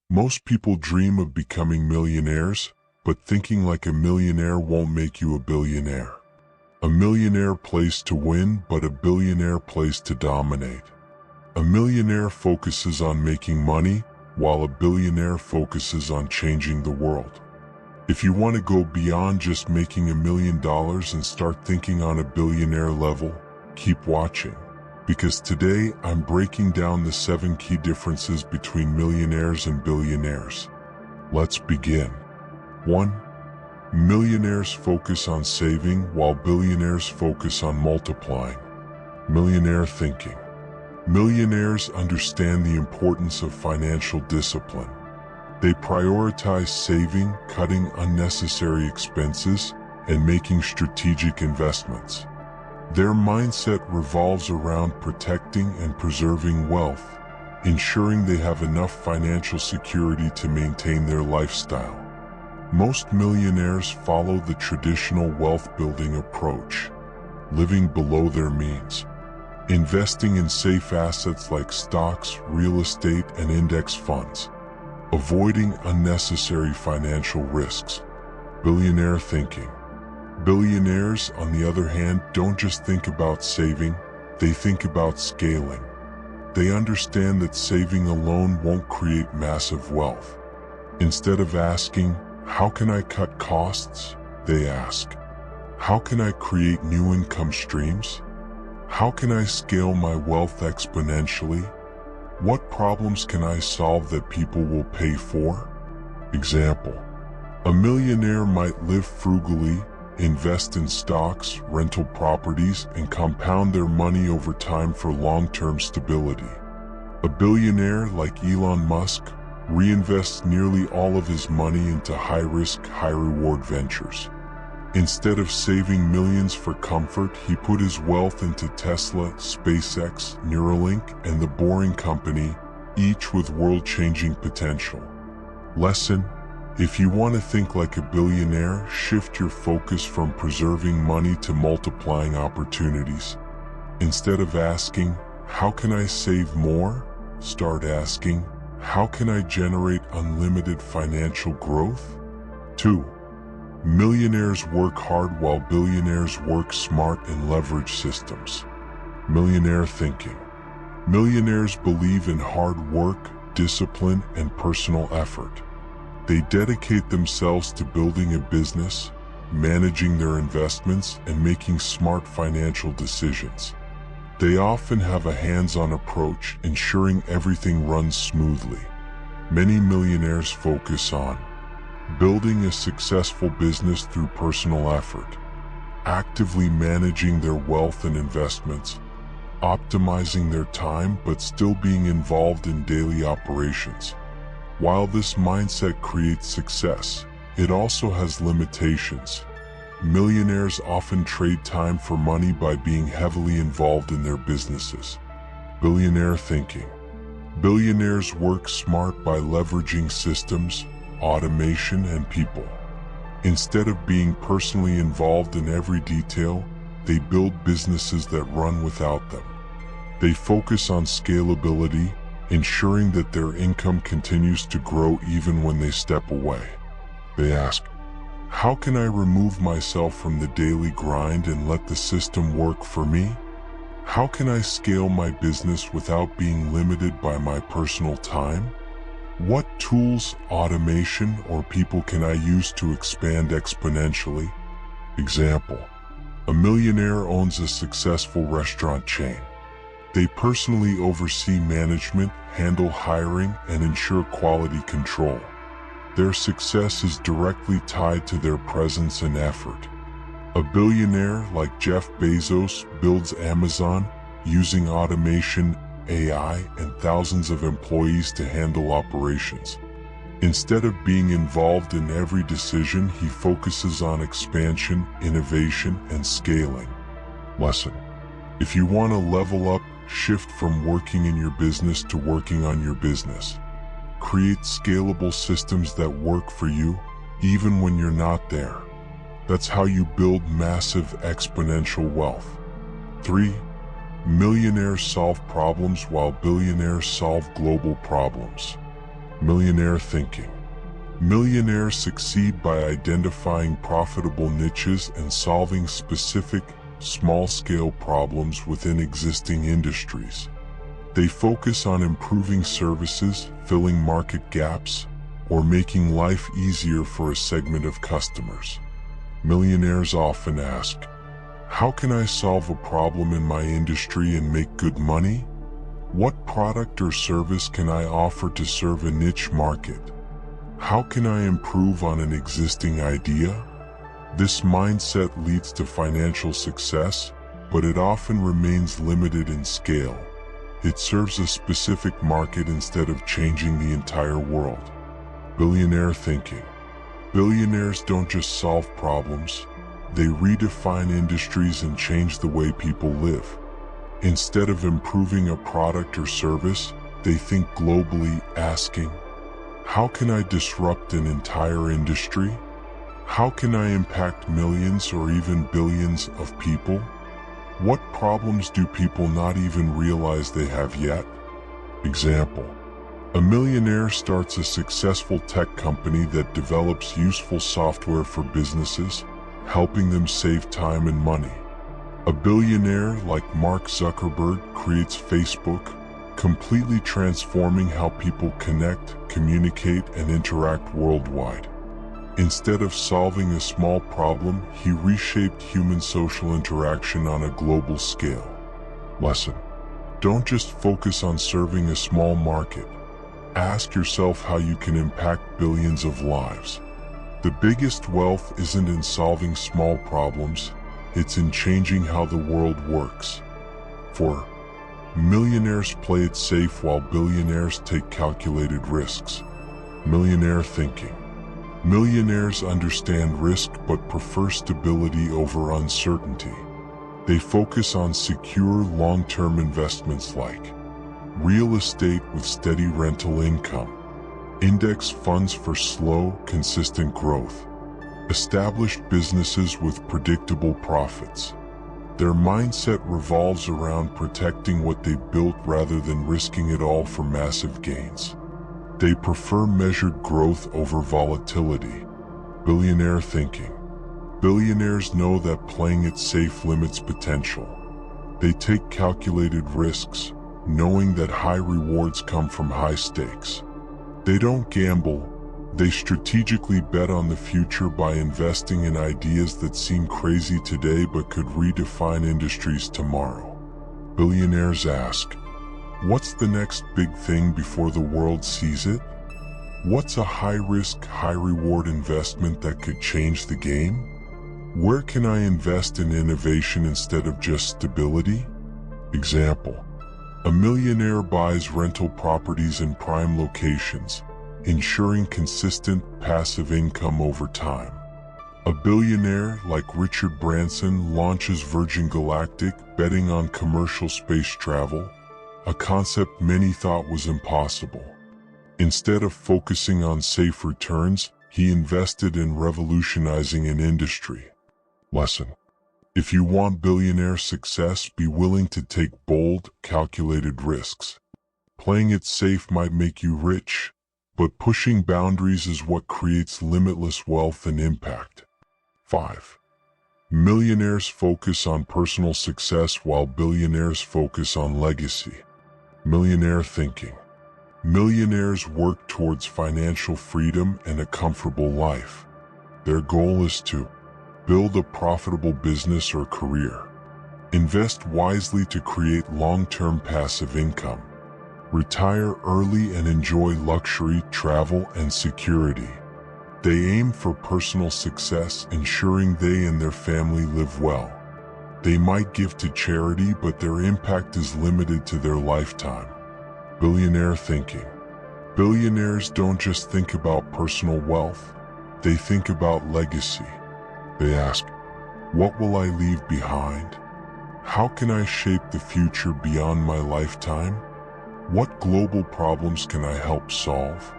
Most people dream of becoming millionaires, but thinking like a millionaire won't make you a billionaire. A millionaire plays to win, but a billionaire plays to dominate. A millionaire focuses on making money, while a billionaire focuses on changing the world. If you want to go beyond just making $1 million and start thinking on a billionaire level, keep watching. Because today I'm breaking down the 7 key differences between millionaires and billionaires. Let's begin. 1. Millionaires focus on saving while billionaires focus on multiplying. Millionaire thinking. Millionaires understand the importance of financial discipline. They prioritize saving, cutting unnecessary expenses, and making strategic investments. Their mindset revolves around protecting and preserving wealth, ensuring they have enough financial security to maintain their lifestyle. Most millionaires follow the traditional wealth-building approach, living below their means, investing in safe assets like stocks, real estate, and index funds, avoiding unnecessary financial risks. Billionaire thinking. Billionaires, on the other hand, don't just think about saving, they think about scaling. They understand that saving alone won't create massive wealth. Instead of asking, "How can I cut costs?" they ask, "How can I create new income streams? How can I scale my wealth exponentially? What problems can I solve that people will pay for?" Example: a millionaire might live frugally, invest in stocks, rental properties, and compound their money over time for long-term stability. A billionaire, like Elon Musk, reinvests nearly all of his money into high-risk, high-reward ventures. Instead of saving millions for comfort, he put his wealth into Tesla, SpaceX, Neuralink, and The Boring Company, each with world-changing potential. Lesson: if you want to think like a billionaire, shift your focus from preserving money to multiplying opportunities. Instead of asking, "How can I save more?" start asking, "How can I generate unlimited financial growth?" 2. Millionaires work hard while billionaires work smart and leverage systems. Millionaire thinking. Millionaires believe in hard work, discipline, and personal effort. They dedicate themselves to building a business, managing their investments, and making smart financial decisions. They often have a hands-on approach, ensuring everything runs smoothly. Many millionaires focus on building a successful business through personal effort, actively managing their wealth and investments, optimizing their time but still being involved in daily operations. While this mindset creates success, it also has limitations. Millionaires often trade time for money by being heavily involved in their businesses. Billionaire thinking. Billionaires work smart by leveraging systems, automation, and people. Instead of being personally involved in every detail, they build businesses that run without them. They focus on scalability, ensuring that their income continues to grow even when they step away. They ask, "How can I remove myself from the daily grind and let the system work for me? How can I scale my business without being limited by my personal time? What tools, automation, or people can I use to expand exponentially?" Example: a millionaire owns a successful restaurant chain. They personally oversee management, handle hiring, and ensure quality control. Their success is directly tied to their presence and effort. A billionaire like Jeff Bezos builds Amazon using automation, AI, and thousands of employees to handle operations. Instead of being involved in every decision, he focuses on expansion, innovation, and scaling. Lesson: if you want to level up, shift from working in your business to working on your business. Create scalable systems that work for you, even when you're not there. That's how you build massive exponential wealth. 3. Millionaires solve problems while billionaires solve global problems. Millionaire thinking. Millionaires succeed by identifying profitable niches and solving specific, small-scale problems within existing industries. They focus on improving services, filling market gaps, or making life easier for a segment of customers. Millionaires often ask, "How can I solve a problem in my industry and make good money? What product or service can I offer to serve a niche market? How can I improve on an existing idea?" This mindset leads to financial success, but it often remains limited in scale. It serves a specific market instead of changing the entire world. Billionaire thinking. Billionaires don't just solve problems, they redefine industries and change the way people live. Instead of improving a product or service, they think globally, asking, "How can I disrupt an entire industry? How can I impact millions or even billions of people? What problems do people not even realize they have yet?" Example: a millionaire starts a successful tech company that develops useful software for businesses, helping them save time and money. A billionaire like Mark Zuckerberg creates Facebook, completely transforming how people connect, communicate, and interact worldwide. Instead of solving a small problem, he reshaped human social interaction on a global scale. Lesson: don't just focus on serving a small market. Ask yourself how you can impact billions of lives. The biggest wealth isn't in solving small problems, it's in changing how the world works. 4. Millionaires play it safe while billionaires take calculated risks. Millionaire thinking. Millionaires understand risk but prefer stability over uncertainty. They focus on secure long-term investments like real estate with steady rental income, index funds for slow, consistent growth, established businesses with predictable profits. Their mindset revolves around protecting what they built rather than risking it all for massive gains. They prefer measured growth over volatility. Billionaire thinking. Billionaires know that playing it safe limits potential. They take calculated risks, knowing that high rewards come from high stakes. They don't gamble, they strategically bet on the future by investing in ideas that seem crazy today but could redefine industries tomorrow. Billionaires ask, "What's the next big thing before the world sees it? What's a high-risk, high-reward investment that could change the game? Where can I invest in innovation instead of just stability?" Example: a millionaire buys rental properties in prime locations, ensuring consistent, passive income over time. A billionaire like Richard Branson launches Virgin Galactic, betting on commercial space travel, a concept many thought was impossible. Instead of focusing on safe returns, he invested in revolutionizing an industry. Lesson: if you want billionaire success, be willing to take bold, calculated risks. Playing it safe might make you rich, but pushing boundaries is what creates limitless wealth and impact. 5. Millionaires focus on personal success while billionaires focus on legacy. Millionaire thinking. Millionaires work towards financial freedom and a comfortable life. Their goal is to build a profitable business or career, invest wisely to create long-term passive income, retire early and enjoy luxury, travel, and security. They aim for personal success, ensuring they and their family live well. They might give to charity, but their impact is limited to their lifetime. Billionaire thinking. Billionaires don't just think about personal wealth, they think about legacy. They ask, "What will I leave behind? How can I shape the future beyond my lifetime? What global problems can I help solve?"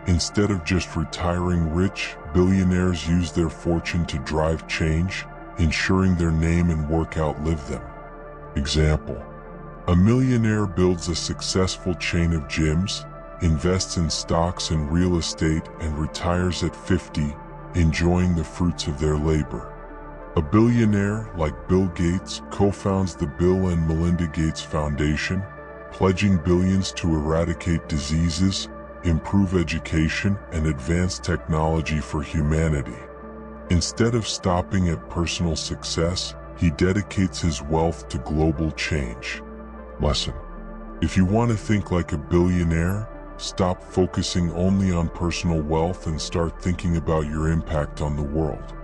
Instead of just retiring rich, billionaires use their fortune to drive change, ensuring their name and work outlive them. Example: a millionaire builds a successful chain of gyms, invests in stocks and real estate, and retires at 50, enjoying the fruits of their labor. A billionaire, like Bill Gates, co-founds the Bill and Melinda Gates Foundation, pledging billions to eradicate diseases, improve education, and advance technology for humanity. Instead of stopping at personal success, he dedicates his wealth to global change. Lesson: if you want to think like a billionaire, stop focusing only on personal wealth and start thinking about your impact on the world.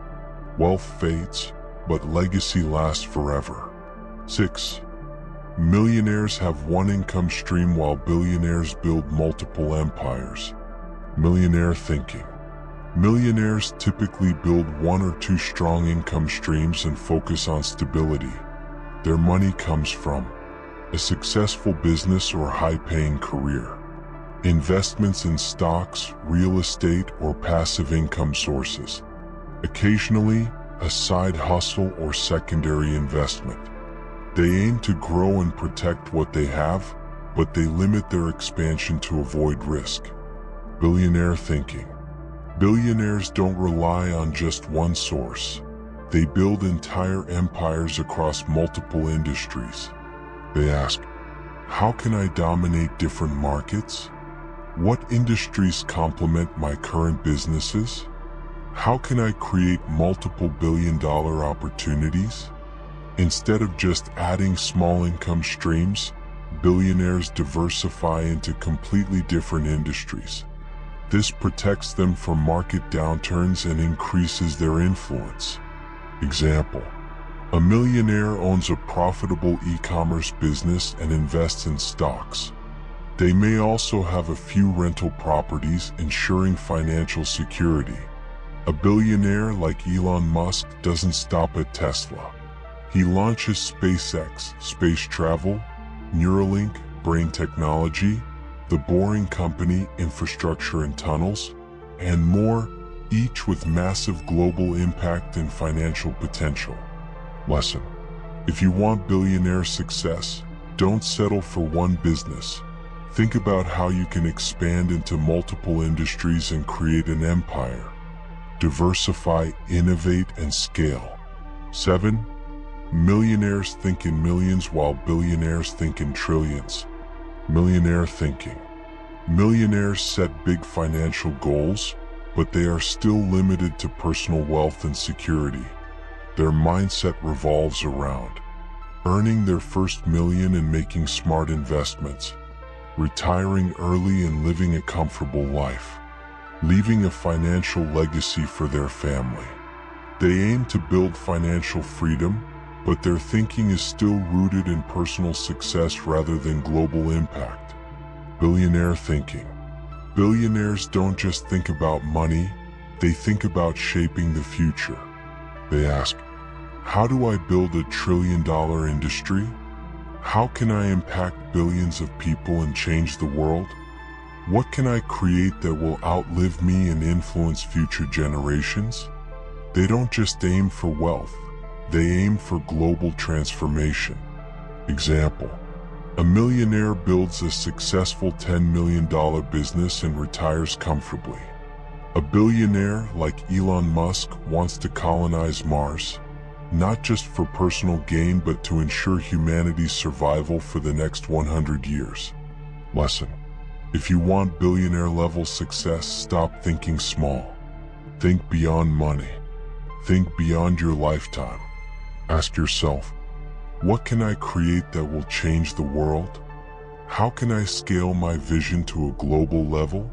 Wealth fades, but legacy lasts forever. 6. Millionaires have one income stream while billionaires build multiple empires. Millionaire thinking. Millionaires typically build one or two strong income streams and focus on stability. Their money comes from a successful business or high-paying career, investments in stocks, real estate, or passive income sources, occasionally a side hustle or secondary investment. They aim to grow and protect what they have, but they limit their expansion to avoid risk. Billionaire thinking. Billionaires don't rely on just one source. They build entire empires across multiple industries. They ask, how can I dominate different markets? What industries complement my current businesses? How can I create multiple billion-dollar opportunities? Instead of just adding small income streams, billionaires diversify into completely different industries. This protects them from market downturns and increases their influence. Example: a millionaire owns a profitable e-commerce business and invests in stocks. They may also have a few rental properties, ensuring financial security. A billionaire like Elon Musk doesn't stop at Tesla. He launches SpaceX, space travel, Neuralink, brain technology, The Boring Company, infrastructure and tunnels, and more, each with massive global impact and financial potential. Lesson: if you want billionaire success, don't settle for one business. Think about how you can expand into multiple industries and create an empire. Diversify, innovate, and scale. 7. Millionaires think in millions while billionaires think in trillions. Millionaire thinking. Millionaires set big financial goals, but they are still limited to personal wealth and security. Their mindset revolves around earning their first million and making smart investments, retiring early and living a comfortable life, leaving a financial legacy for their family. They aim to build financial freedom, but their thinking is still rooted in personal success rather than global impact. Billionaire thinking. Billionaires don't just think about money, they think about shaping the future. They ask, how do I build a trillion-dollar industry? How can I impact billions of people and change the world? What can I create that will outlive me and influence future generations? They don't just aim for wealth, they aim for global transformation. Example: a millionaire builds a successful $10 million business and retires comfortably. A billionaire like Elon Musk wants to colonize Mars, not just for personal gain but to ensure humanity's survival for the next 100 years. Lesson: if you want billionaire-level success, stop thinking small. Think beyond money. Think beyond your lifetime. Ask yourself, what can I create that will change the world? How can I scale my vision to a global level?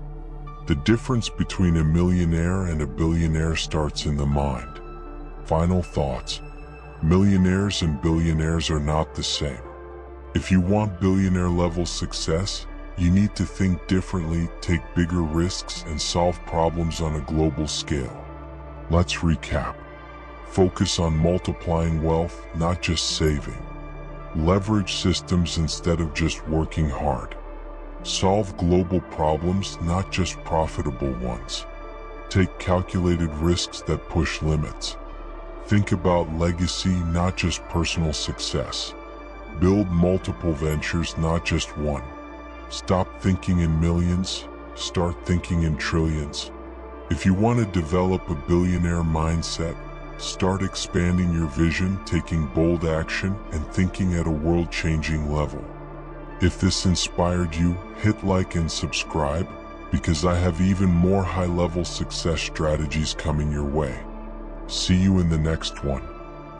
The difference between a millionaire and a billionaire starts in the mind. Final thoughts. Millionaires and billionaires are not the same. If you want billionaire-level success, you need to think differently, take bigger risks, and solve problems on a global scale. Let's recap. Focus on multiplying wealth, not just saving. Leverage systems instead of just working hard. Solve global problems, not just profitable ones. Take calculated risks that push limits. Think about legacy, not just personal success. Build multiple ventures, not just one. Stop thinking in millions, start thinking in trillions. If you want to develop a billionaire mindset, start expanding your vision, taking bold action, and thinking at a world-changing level. If this inspired you, hit like and subscribe, because I have even more high-level success strategies coming your way. See you in the next one.